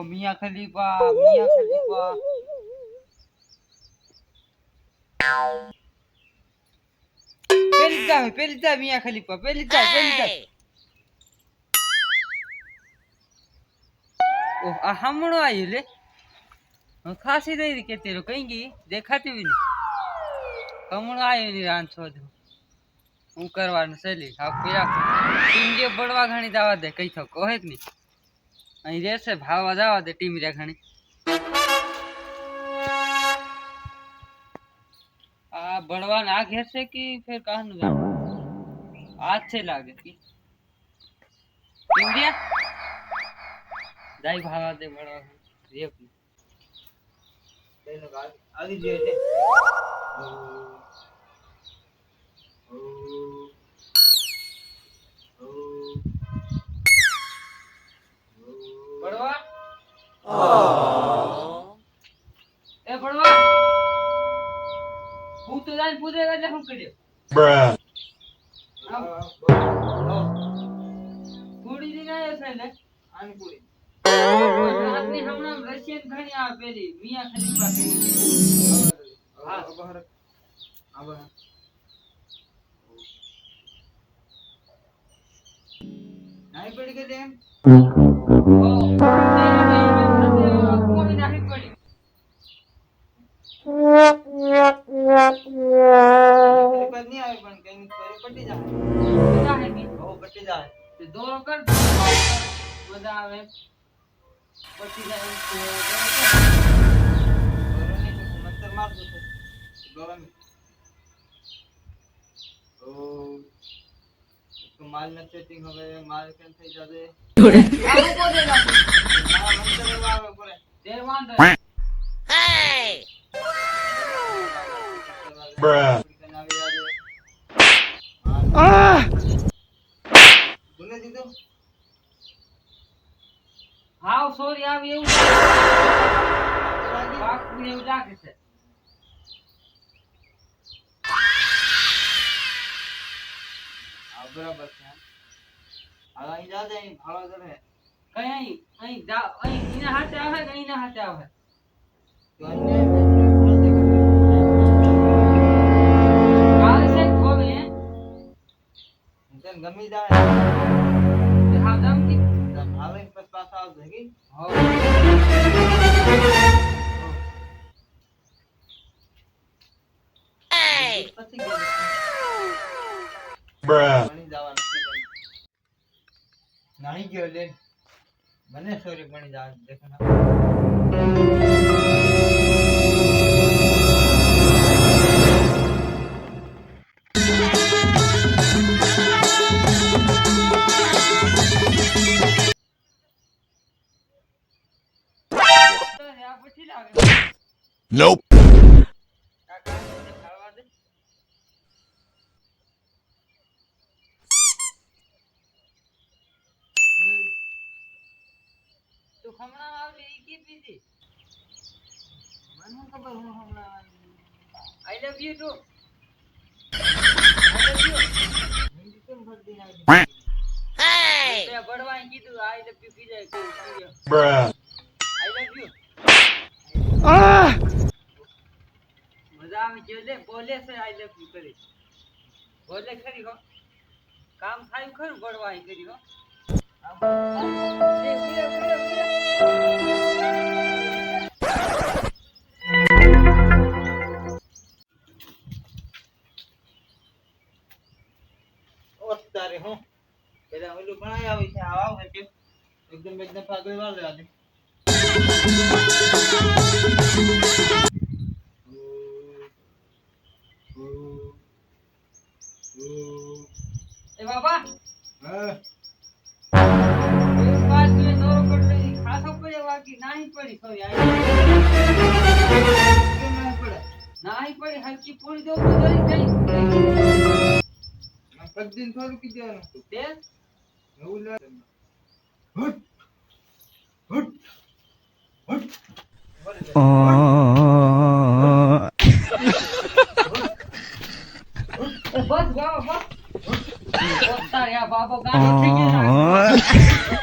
મિયા ખલીફા મિયા ખલીફા પેલી જા મિયા ખલીફા પેલી જા ઓહ આ હમણો આવ્યું લે ખાસી રહી કે તેરો કઈ ગઈ દેખાતી भी नहीं હમણો આવ્યો ની રાન છો દો હું કરવાનું ચલી હા પેલા ટીમ જે બળવા ઘણી જવા દે કઈ તો કહે જ નહીં અહીં રહેશે ભાવવા જવા દે ટીમ રે ઘણી આ બળવા ના ઘેર છે કે फिर कहां नु जा आज से लागे की टीम रे जाई भावा दे बड़वा रे ले लो आगे जे ले बड़वा ए बड़वा હું તો જાન પૂછેગા એટલે હું કર્યો બ્રા પૂરી દી ના છે ને આની પૂરી આપની હમણાં રશિયન ઘણી આ પેલી મિયા ખલીફા હા બહાર આવા નહીં પડી કે તેમ કોઈ નહીં પડી नहीं आए पण कहीं पट्टी जा है कि वो पट्टी जा तो दो कर मजा आवे पट्टी जा मत्तर मार दो गरम ओ तो माल न सेटिंग होवे माल केम થઈ જાવે આવું કો દેલા મારા મંતર વાળો પડે દેર વાંધો હે bruh બોલે દીધો હાવ સોરી આવી એવું વાક ને એવું લાગે છે આ બરાબર છે આ અહીં જા દે ભાળો કરે કઈ અહીં જા અહીં ઇના હાથે આવે કે ઇના હાથે આવે તો અન્ય ગમી જાય હા દમ કી આવે પર પાસ આવ દેગી હો પછી બ્રા બની જવાનું છે નહીં ગયો લે મને સોરી બની જા દેખો ના Nope. તું હમણાં આવલી ઈ કી પીધી મને ખબર હું હમણાં I love you too Hindi કેમ ભરતી આવી હે તે બડવાઈ કીધું આઈ લવ યુ કીધે Bruh. આઈ લવ યુ મજા આવે જો લે બોલે છે આઈ લવ યુ કરી બોલે ખરી હો કામ થાય ખરું બડવાઈ કરી હો તારે હું પેલા ઓલું ભણાઈ આવી છે આવ હે એકદમ પાગલ વાળ લેવા દે એ બાબા હા એક બાર મે દોરો પડ ખાસો પડે વાકી નહીં પડી કોઈ આઈ કેમ નહીં પડે નહીં પડી હલકી પૂરી દો તો જરી થઈ પગ દિન થોડું કી દેવાનું તે એવું લે હટ હટ હટ બસ બાબા બસ તારે આ બાબો ગાડો થઈ ગયો